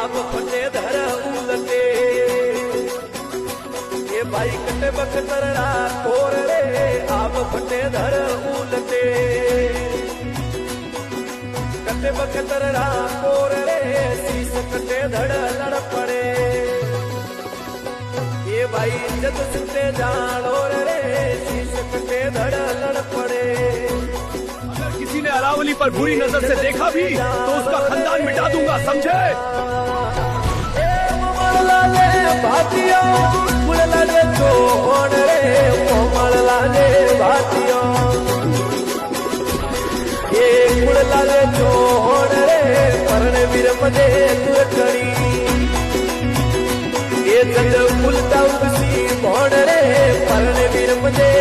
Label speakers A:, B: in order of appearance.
A: आप फटे धर उलटे ये भाई कटे बखतरा कोर रे आप फटे धर उलटे कटे बखतरा कोर रे शीश कटे धड़ लड़ पड़े ये भाई जद सुनते जानो रे शीश कटे धड़ लड़ पड़े।
B: अगर किसी ने अरावली पर बुरी नजर से देखा भी तो उसका खानदान मिटा दूंगा, समझे?
A: भातियों मुड़लाले छोड़ रे मुड़लाले भातियों ये मुड़लाले छोड़ रे परण वीर मजे तुरकड़ी ये जग फुलता उसी मोड़ रे परण वीर मजे